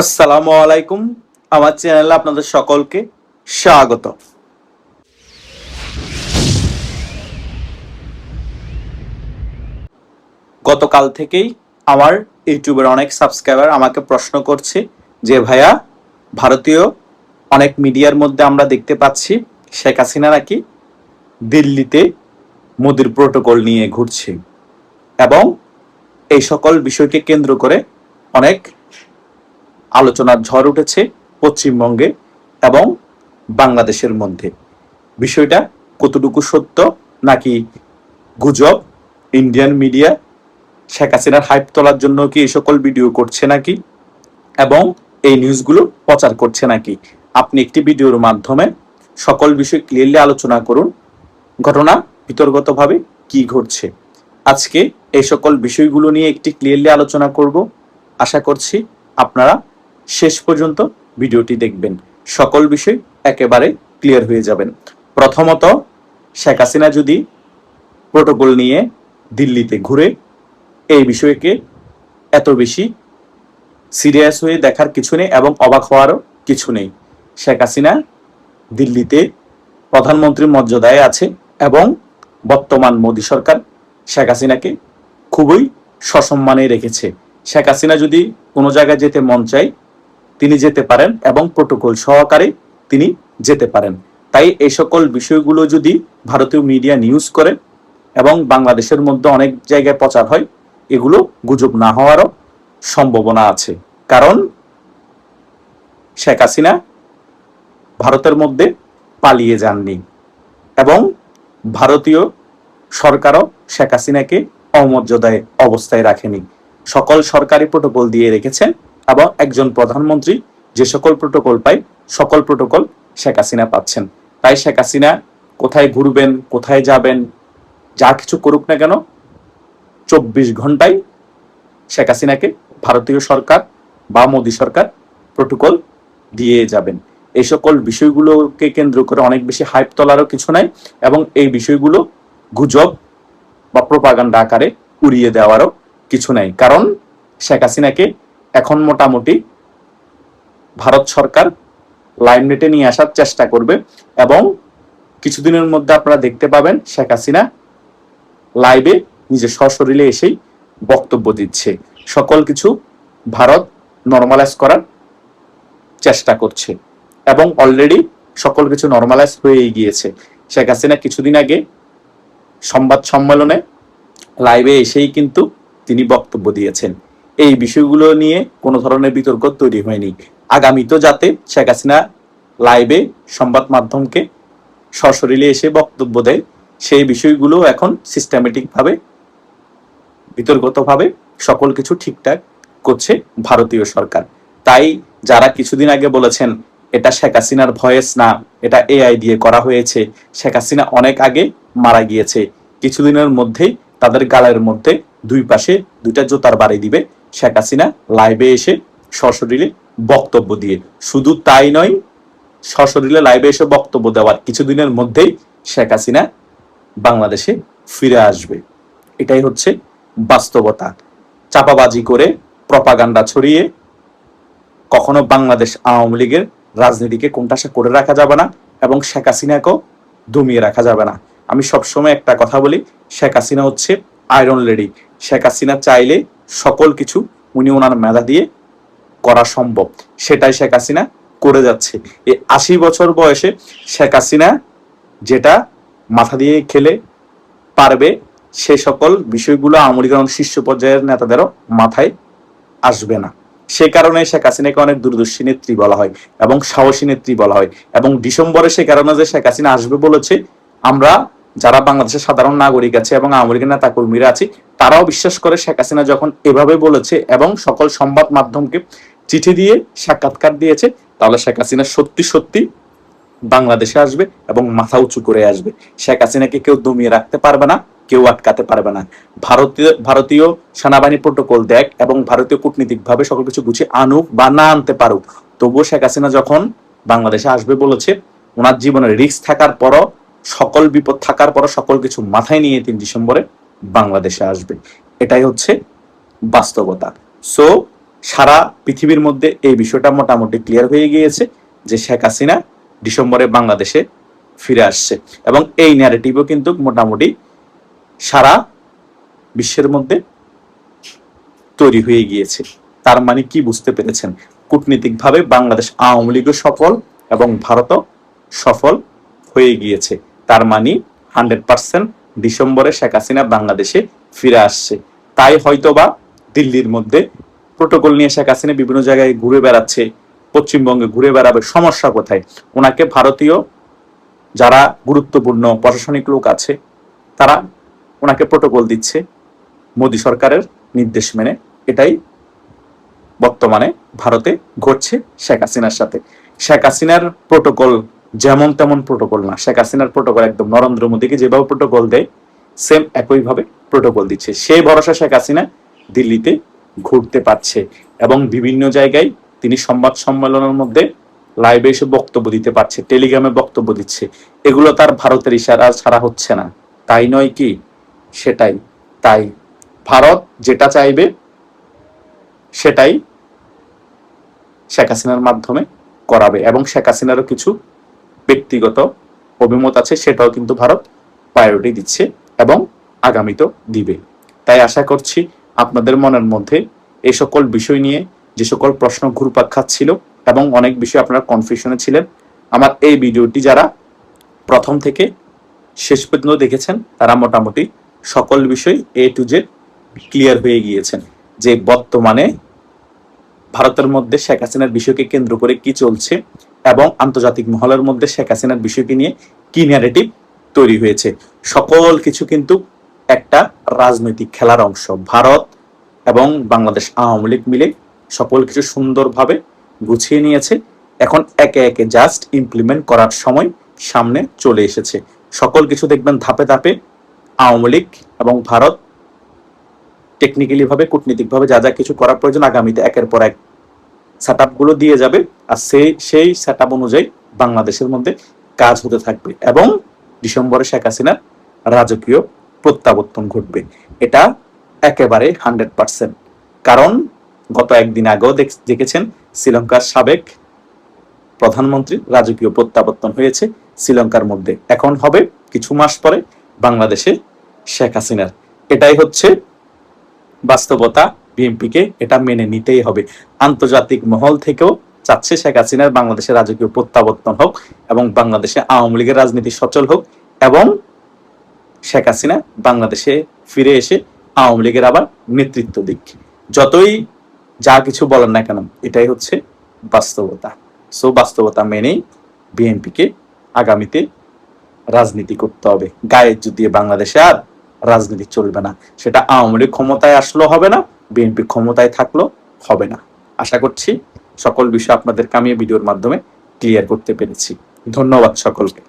আসসালামু আলাইকুম। আমার চ্যানেলে আপনাদের সকলকে স্বাগত। গতকাল থেকেই আমার ইউটিউবের অনেক সাবস্ক্রাইবার আমাকে প্রশ্ন করছে যে ভাইয়া, ভারতীয় অনেক মিডিয়ার মধ্যে আমরা দেখতে পাচ্ছি শেখ হাসিনা নাকি দিল্লিতে মোদির প্রোটোকল নিয়ে ঘুরছে এবং এই সকল বিষয়কে কেন্দ্র করে অনেক আলোচনার ঝড় উঠেছে পশ্চিমবঙ্গে এবং বাংলাদেশের মধ্যে। বিষয়টা কতটুকু সত্য নাকি গুজব? ইন্ডিয়ান মিডিয়া শেখ হাসিনার হাইপ তোলার জন্য কি এই সকল ভিডিও করছে নাকি এবং এই নিউজগুলো প্রচার করছে নাকি? আপনি একটি ভিডিওর মাধ্যমে সকল বিষয় ক্লিয়ারলি আলোচনা করুন। ঘটনা বিতর্কতভাবে কি ঘটছে, আজকে এই সকল বিষয়গুলো নিয়ে একটি ক্লিয়ারলি আলোচনা করব। আশা করছি আপনারা শেষ পর্যন্ত ভিডিওটি দেখবেন, সকল বিষয় একেবারে ক্লিয়ার হয়ে যাবেন। প্রথমত, শেখ হাসিনা যদি প্রোটোকল নিয়ে দিল্লিতে ঘুরে, এই বিষয়কে এত বেশি সিরিয়াস হয়ে দেখার কিছু নেই এবং অবাক হওয়ারও কিছু নেই। শেখ হাসিনা দিল্লিতে প্রধানমন্ত্রীর মর্যাদায় আছে এবং বর্তমান মোদী সরকার শেখ হাসিনাকে খুবই সসম্মানে রেখেছে। শেখ হাসিনা যদি কোনো জায়গায় যেতে মন চায় তিনি যেতে পারেন এবং প্রোটোকল সহকারে তিনি যেতে পারেন। তাই এই সকল বিষয়গুলো যদি ভারতীয় মিডিয়া নিউজ করে এবং বাংলাদেশের মধ্যে অনেক জায়গায় প্রচার হয়, এগুলো গুজব না হওয়ারও সম্ভাবনা আছে। কারণ শেখ হাসিনা ভারতের মধ্যে পালিয়ে যাননি এবং ভারতীয় সরকারও শেখ হাসিনাকে অমর্যাদায় অবস্থায় রাখেনি। সকল সরকারি প্রোটোকল দিয়ে রেখেছেন এবং একজন প্রধানমন্ত্রী যে সকল প্রোটোকল পায় সকল প্রোটোকল শেখ হাসিনা পাচ্ছেন। তাই শেখ হাসিনা কোথায় ঘুরবেন, কোথায় যাবেন, যা কিছু করুক না কেন 24 ঘন্টায় শেখ হাসিনাকে ভারতীয় সরকার বা মোদী সরকার প্রোটোকল দিয়ে যাবেন। এই সকল বিষয়গুলোকে কেন্দ্র করে অনেক বেশি হাইপ তোলারও কিছু নাই এবং এই বিষয়গুলো গুজব বা প্রোপাগান্ডা আকারে উড়িয়ে দেওয়ারও কিছু নাই। কারণ শেখ হাসিনাকে এখন মোটামুটি ভারত সরকার লাইমলাইটে নিয়ে আসার চেষ্টা করবে এবং কিছুদিনের মধ্যে আপনারা দেখতে পাবেন শেখ হাসিনা লাইভে নিজের সশরীরে এসেই বক্তব্য দিচ্ছে। সকল কিছু ভারত নর্মালাইজ করার চেষ্টা করছে এবং অলরেডি সকল কিছু নর্মালাইজ হয়ে গিয়েছে। শেখ হাসিনা কিছুদিন আগে সংবাদ সম্মেলনে লাইভে এসেই কিন্তু তিনি বক্তব্য দিয়েছেন। এই বিষয়গুলো নিয়ে কোনো ধরনের বিতর্ক তৈরি হয়নি। আগামীতেও যাতে শেখ হাসিনা লাইভে সংবাদ মাধ্যমকে সশরীরে এসে বক্তব্য দেয়, সেই বিষয়গুলো এখন সিস্টেমেটিকভাবে বিতর্কতভাবে সকল কিছু ঠিকঠাক করছে ভারতীয় সরকার। তাই যারা কিছুদিন আগে বলেছেন এটা শেখ হাসিনার ভয়েস না, এটা এআই দিয়ে করা হয়েছে, শেখ হাসিনা অনেক আগে মারা গিয়েছে, কিছুদিনের মধ্যেই তাদের গালের মধ্যে দুই পাশে দুইটা জোতার বাড়ি দিবে শেখ হাসিনা লাইভে এসে সশরীরে বক্তব্য দিয়ে। শুধু তাই নয়, সশরীরে লাইভে এসে বক্তব্য দেওয়ার কিছুদিনের মধ্যেই শেখ হাসিনা বাংলাদেশে ফিরে আসবে। এটাই হচ্ছে বাস্তবতা। চাপাবাজি করে প্রপাগান্ডা ছড়িয়ে কখনো বাংলাদেশ আওয়ামী লীগের রাজনীতিকে কোণঠাসা করে রাখা যাবে না এবং শেখ হাসিনাকেও দমিয়ে রাখা যাবে না। আমি সবসময় একটা কথা বলি, শেখ হাসিনা হচ্ছে আয়রন লেডি। শেখ হাসিনা চাইলে সকল কিছু উনি ওনার মেধা দিয়ে করা সম্ভব, সেটাই শেখ হাসিনা করে যাচ্ছে। এই 80 বছর বয়সে শেখ হাসিনা যেটা মাথা দিয়ে খেলে পারবে, সে সকল বিষয়গুলো আওয়ামী লীগের শীর্ষ পর্যায়ের নেতাদেরও মাথায় আসবে না। সে কারণে শেখ হাসিনাকে অনেক দূরদর্শী নেত্রী বলা হয় এবং সাহসী নেত্রী বলা হয়। এবং ডিসেম্বরে সে কারণে যে শেখ হাসিনা আসবে বলেছে, আমরা যারা বাংলাদেশের সাধারণ নাগরিক আছে এবং আওয়ামী লীগের নেতা কর্মীরা আছি তারাও বিশ্বাস করে শেখ হাসিনা যখন এভাবে বলেছে এবং সকল সংবাদ মাধ্যমকে চিঠি দিয়ে সাক্ষাৎকার দিয়েছে, তাহলে শেখ হাসিনা সত্যি সত্যি বাংলাদেশে আসবে এবং মাথা উঁচু করে আসবে। শেখ হাসিনাকে কেউ দমিয়ে রাখতে পারবে না, কেউ আটকাতে পারবে না। ভারতীয় সেনাবাহিনী প্রোটোকল দেখ এবং ভারতীয় কূটনীতিক ভাবে সকল কিছু গুছিয়ে আনুক বা না আনতে পারুক, তবুও শেখ হাসিনা যখন বাংলাদেশে আসবে বলেছে, ওনার জীবনের রিস্ক থাকার পরও, সকল বিপদ থাকার পরও সকল কিছু মাথায় নিয়ে 3 ডিসেম্বরে বাংলাদেশে আসবে। এটাই হচ্ছে বাস্তবতা। সো সারা পৃথিবীর মধ্যে এই বিষয়টা মোটামুটি ক্লিয়ার হয়ে গিয়েছে যে শেখ হাসিনা ডিসেম্বরে বাংলাদেশে ফিরে আসছে, এবং এই ন্যারেটিভও কিন্তু মোটামুটি সারা বিশ্বের মধ্যে তৈরি হয়ে গিয়েছে। তার মানে কি বুঝতে পেরেছেন? কূটনীতিকভাবে বাংলাদেশ আওয়ামী লীগও সফল এবং ভারতও সফল হয়ে গিয়েছে। তার মানে 100% ডিসেম্বরে শেখ হাসিনা বাংলাদেশে ফিরে আসছে। তাই হয়তোবা দিল্লির মধ্যে প্রোটোকল নিয়ে শেখ হাসিনা বিভিন্ন জায়গায় ঘুরে বেড়াচ্ছে, পশ্চিমবঙ্গে ঘুরে বেড়াবে। সমস্যা কোথায়? ওনাকে ভারতীয় যারা গুরুত্বপূর্ণ প্রশাসনিক লোক আছে তারা ওনাকে প্রোটোকল দিচ্ছে মোদী সরকারের নির্দেশ মেনে। এটাই বর্তমানে ভারতে ঘটছে শেখ হাসিনার সাথে। শেখ হাসিনার প্রোটোকল যেমন তেমন প্রোটোকল না। শেখ হাসিনার প্রোটোকল একদম নরেন্দ্র মোদীকে যেভাবে প্রোটোকল দেয় সেম একইভাবে প্রোটোকল দিচ্ছে। সেই ভরসা শেখ হাসিনা দিল্লিতে ঘুরতে পারছে এবং বিভিন্ন জায়গায় তিনি সংবাদ সম্মেলনের মধ্যে লাইভে এসে বক্তব্য দিতে পারছে, টেলিগ্রামে বক্তব্য দিচ্ছে। এগুলো তার ভারতের ইশারা ছাড়া হচ্ছে না, তাই নয় কি? সেটাই। তাই ভারত যেটা চাইবে সেটাই শেখ হাসিনার মাধ্যমে করাবে, এবং শেখ হাসিনারও কিছু ব্যক্তিগত অভিমত আছে, সেটাও কিন্তু ভারত প্রায়োরিটি দিচ্ছে এবং আগামীতেও দিবে। তাই আশা করছি আপনাদের মনের মধ্যে এই সকল বিষয় নিয়ে যে সকল প্রশ্ন ঘুরপাক খাচ্ছিল এবং অনেক বিষয় আপনারা কনফিউশনে ছিলেন, আমার এই ভিডিওটি যারা প্রথম থেকে শেষ পর্যন্ত দেখেছেন তারা মোটামুটি সকল বিষয় A to Z ক্লিয়ার হয়ে গিয়েছেন যে বর্তমানে ভারতের মধ্যে শেখ হাসিনার বিষয়কে কেন্দ্র করে কি চলছে এবং আন্তর্জাতিক মহলের মধ্যে শেখ হাসিনার বিষয়কে নিয়ে কি ন্যারেটিভ তৈরি হয়েছে। সকল কিছু কিন্তু একটা রাজনৈতিক খেলার অংশ। ভারত এবং বাংলাদেশ আওয়ামী লীগ মিলে সকল কিছু সুন্দরভাবে গুছিয়ে নিয়েছে। এখন একে একে জাস্ট ইমপ্লিমেন্ট করার সময় সামনে চলে এসেছে। সকল কিছু দেখবেন ধাপে ধাপে আওয়ামী লীগ এবং ভারত টেকনিক্যালি ভাবে কূটনীতিকভাবে যা যা কিছু করার প্রয়োজন আগামীতে একের পর এক সেট গুলো দিয়ে যাবে, আর সেই সেট অনুযায়ী বাংলাদেশের মধ্যে কাজ হতে থাকবে এবং ডিসেম্বরে শেখ হাসিনার রাজকীয় প্রত্যাবর্তন ঘটবে। এটা একেবারে 100%। কারণ গত একদিন আগেও দেখেছেন শ্রীলঙ্কার সাবেক প্রধানমন্ত্রী রাজকীয় প্রত্যাবর্তন হয়েছে শ্রীলঙ্কার মধ্যে। এখন হবে কিছু মাস পরে বাংলাদেশে শেখ হাসিনার। এটাই হচ্ছে বাস্তবতা। বিএনপিকে এটা মেনে নিতেই হবে। আন্তর্জাতিক মহল থেকেও চাচ্ছে শেখ হাসিনার বাংলাদেশে রাজকীয় প্রত্যাবর্তন হোক এবং বাংলাদেশে আওয়ামী লীগের রাজনীতি সচল হোক এবং শেখ হাসিনা বাংলাদেশে ফিরে এসে আওয়ামী লীগের আবার নেতৃত্ব দিক। যতই যা কিছু বলেন না কেন, এটাই হচ্ছে বাস্তবতা। সো বাস্তবতা মেনেই বিএনপিকে আগামীতে রাজনীতি করতে হবে। গায়ে দিয়ে বাংলাদেশে আর রাজনীতি চলবে না। সেটা আওয়ামী লীগ ক্ষমতায় আসলেও হবে না, বিএনপি ক্ষমতায় থাকলেও হবে না। আশা করছি সকল বিষয় আপনাদেরকে আমি ভিডিওর মাধ্যমে ক্লিয়ার করতে পেরেছি। ধন্যবাদ সকলকে।